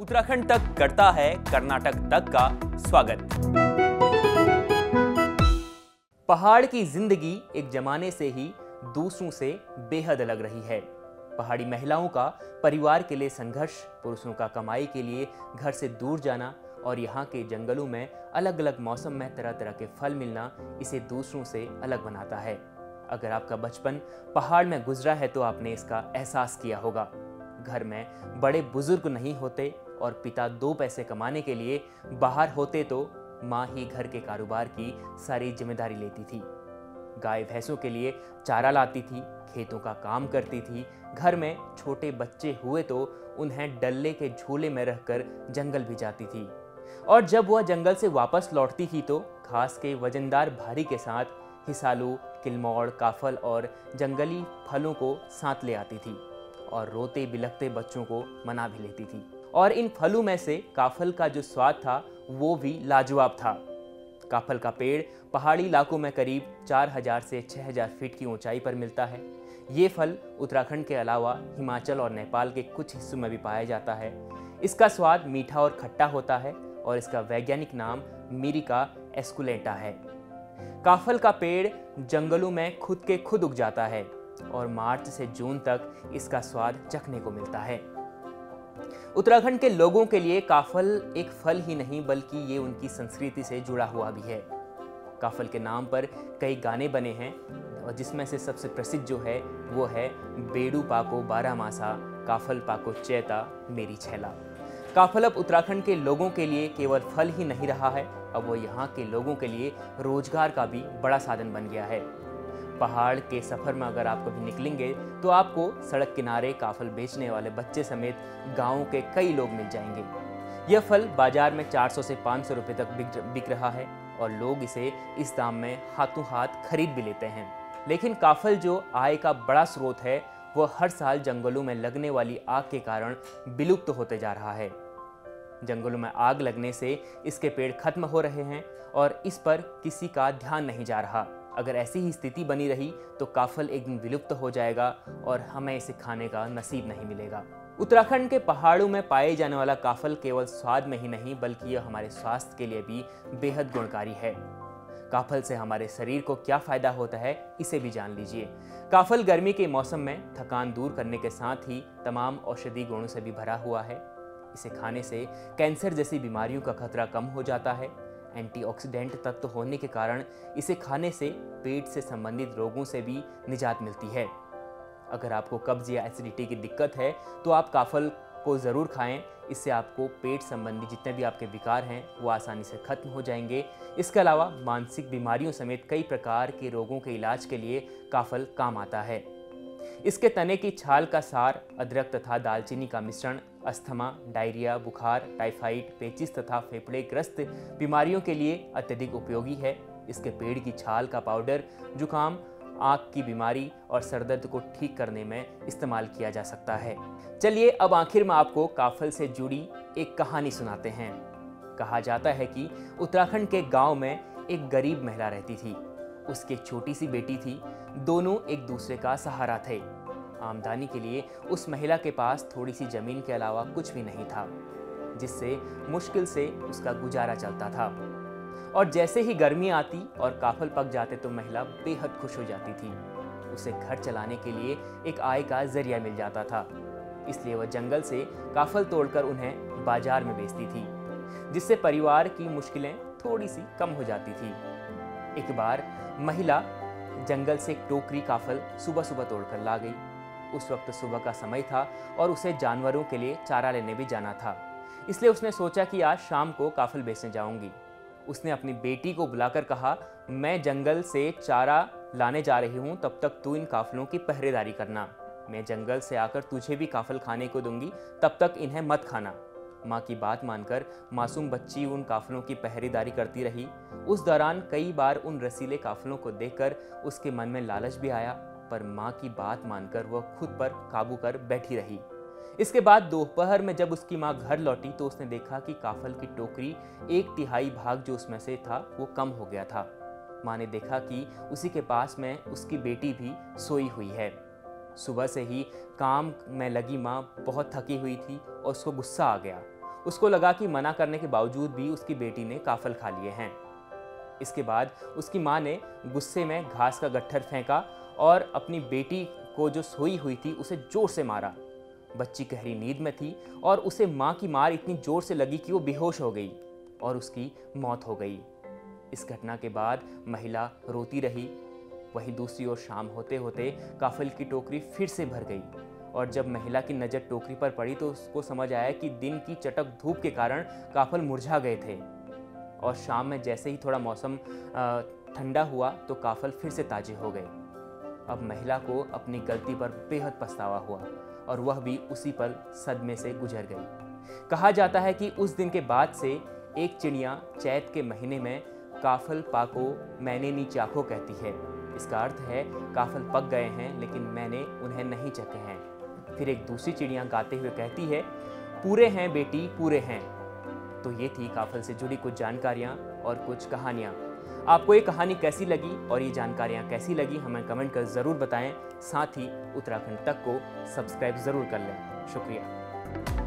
उत्तराखंड तक करता है कर्नाटक तक का स्वागत। पहाड़ की जिंदगी एक जमाने से ही दूसरों से बेहद अलग रही है। पहाड़ी महिलाओं का परिवार के लिए संघर्ष, पुरुषों का कमाई के लिए घर से दूर जाना और यहाँ के जंगलों में अलग अलग मौसम में तरह तरह के फल मिलना इसे दूसरों से अलग बनाता है। अगर आपका बचपन पहाड़ में गुजरा है तो आपने इसका एहसास किया होगा। घर में बड़े बुजुर्ग नहीं होते और पिता दो पैसे कमाने के लिए बाहर होते तो माँ ही घर के कारोबार की सारी जिम्मेदारी लेती थी। गाय भैंसों के लिए चारा लाती थी, खेतों का काम करती थी। घर में छोटे बच्चे हुए तो उन्हें डल्ले के झूले में रहकर जंगल भी जाती थी और जब वह जंगल से वापस लौटती थी तो घास के वजनदार भारी के साथ हिसालू, किलमौड़, काफल और जंगली फलों को साथ ले आती थी और रोते बिलखते बच्चों को मना भी लेती थी। और इन फलों में से काफल का जो स्वाद था वो भी लाजवाब था। काफल का पेड़ पहाड़ी इलाकों में करीब 4000 से 6000 फीट की ऊंचाई पर मिलता है। ये फल उत्तराखंड के अलावा हिमाचल और नेपाल के कुछ हिस्सों में भी पाया जाता है। इसका स्वाद मीठा और खट्टा होता है और इसका वैज्ञानिक नाम मिरिका एस्कुलेंटा है। काफल का पेड़ जंगलों में खुद के खुद उग जाता है और मार्च से जून तक इसका स्वाद चखने को मिलता है। उत्तराखंड के लोगों के लिए काफल एक फल ही नहीं बल्कि ये उनकी संस्कृति से जुड़ा हुआ भी है। काफल के नाम पर कई गाने बने हैं और जिसमें से सबसे प्रसिद्ध जो है वो है बेड़ू पाको बारह मासा, काफल पाको चैता मेरी छैला। काफल अब उत्तराखंड के लोगों के लिए केवल फल ही नहीं रहा है, अब वो यहाँ के लोगों के लिए रोजगार का भी बड़ा साधन बन गया है। पहाड़ के सफर में अगर आप कभी निकलेंगे तो आपको सड़क किनारे काफल बेचने वाले बच्चे समेत गाँव के कई लोग मिल जाएंगे। यह फल बाजार में 400 से 500 रुपए तक बिक रहा है और लोग इसे इस दाम में हाथों हाथ खरीद भी लेते हैं। लेकिन काफल जो आय का बड़ा स्रोत है वह हर साल जंगलों में लगने वाली आग के कारण विलुप्त होते जा रहा है। जंगलों में आग लगने से इसके पेड़ खत्म हो रहे हैं और इस पर किसी का ध्यान नहीं जा रहा। अगर ऐसी ही स्थिति बनी रही तो काफल एक दिन विलुप्त हो जाएगा और हमें इसे खाने का नसीब नहीं मिलेगा। उत्तराखंड के पहाड़ों में पाए जाने वाला काफल केवल स्वाद में ही नहीं बल्कि यह हमारे स्वास्थ्य के लिए भी बेहद गुणकारी है। काफल से हमारे शरीर को क्या फायदा होता है इसे भी जान लीजिए। काफल गर्मी के मौसम में थकान दूर करने के साथ ही तमाम औषधि गुणों से भी भरा हुआ है। इसे खाने से कैंसर जैसी बीमारियों का खतरा कम हो जाता है। एंटीऑक्सीडेंट तत्व होने के कारण इसे खाने से पेट से संबंधित रोगों से भी निजात मिलती है। अगर आपको कब्ज या एसिडिटी की दिक्कत है तो आप काफल को ज़रूर खाएं। इससे आपको पेट संबंधी जितने भी आपके विकार हैं वो आसानी से खत्म हो जाएंगे। इसके अलावा मानसिक बीमारियों समेत कई प्रकार के रोगों के इलाज के लिए काफल काम आता है। इसके तने की छाल का सार, अदरक तथा दालचीनी का मिश्रण अस्थमा, डायरिया, बुखार, टाइफाइड, पेचिस तथा फेफड़े ग्रस्त बीमारियों के लिए अत्यधिक उपयोगी है। इसके पेड़ की छाल का पाउडर जुकाम, आँख की बीमारी और सरदर्द को ठीक करने में इस्तेमाल किया जा सकता है। चलिए अब आखिर में आपको काफल से जुड़ी एक कहानी सुनाते हैं। कहा जाता है कि उत्तराखंड के गांव में एक गरीब महिला रहती थी। उसकी एक छोटी सी बेटी थी। दोनों एक दूसरे का सहारा थे। आमदनी के लिए उस महिला के पास थोड़ी सी जमीन के अलावा कुछ भी नहीं था, जिससे मुश्किल से उसका गुजारा चलता था। और जैसे ही गर्मी आती और काफल पक जाते तो महिला बेहद खुश हो जाती थी। उसे घर चलाने के लिए एक आय का जरिया मिल जाता था, इसलिए वह जंगल से काफल तोड़कर उन्हें बाजार में बेचती थी, जिससे परिवार की मुश्किलें थोड़ी सी कम हो जाती थी। एक बार महिला जंगल से एक टोकरी काफल सुबह सुबह तोड़कर ला गई। उस वक्त सुबह का समय था और उसे जानवरों के लिए चारा लेने भी जाना था, इसलिए उसने सोचा कि आज शाम को काफल बेचने जाऊंगी। उसने अपनी बेटी को बुलाकर कहा, मैं जंगल से चारा लाने जा रही हूँ, तब तक तू इन काफलों की पहरेदारी करना। मैं जंगल से आकर तुझे भी काफल खाने को दूंगी, तब तक इन्हें मत खाना। माँ की बात मानकर मासूम बच्ची उन काफलों की पहरेदारी करती रही। उस दौरान कई बार उन रसीले काफलों को देखकर उसके मन में लालच भी आया, पर माँ की बात मानकर वह खुद पर काबू कर बैठी रही। इसके बाद दोपहर में जब उसकी माँ घर लौटी तो उसने देखा कि काफल की टोकरी 1/3 भाग जो उसमें से था वो कम हो गया था। माँ ने देखा कि उसी के पास में उसकी बेटी भी सोई हुई है। सुबह से ही काम में लगी माँ बहुत थकी हुई थी और उसको गुस्सा आ गया। उसको लगा कि मना करने के बावजूद भी उसकी बेटी ने काफल खा लिए हैं। इसके बाद उसकी माँ ने गुस्से में घास का गट्ठर फेंका और अपनी बेटी को जो सोई हुई थी उसे जोर से मारा। बच्ची गहरी नींद में थी और उसे माँ की मार इतनी जोर से लगी कि वो बेहोश हो गई और उसकी मौत हो गई। इस घटना के बाद महिला रोती रही। वहीं दूसरी ओर शाम होते होते काफल की टोकरी फिर से भर गई और जब महिला की नज़र टोकरी पर पड़ी तो उसको समझ आया कि दिन की चटक धूप के कारण काफल मुरझा गए थे। और शाम में जैसे ही थोड़ा मौसम ठंडा हुआ तो काफल फिर से ताजे हो गए। अब महिला को अपनी गलती पर बेहद पछतावा हुआ और वह भी उसी पल सदमे से गुजर गई। कहा जाता है कि उस दिन के बाद से एक चिड़िया चैत के महीने में काफल पाको मैंने नी चाखो कहती है। इसका अर्थ है काफल पक गए हैं लेकिन मैंने उन्हें नहीं चखे हैं। फिर एक दूसरी चिड़िया गाते हुए कहती है, पूरे हैं बेटी पूरे हैं। तो ये थी काफल से जुड़ी कुछ जानकारियाँ और कुछ कहानियाँ। आपको ये कहानी कैसी लगी और ये जानकारियाँ कैसी लगी हमें कमेंट कर ज़रूर बताएं। साथ ही उत्तराखंड तक को सब्सक्राइब ज़रूर कर लें। शुक्रिया।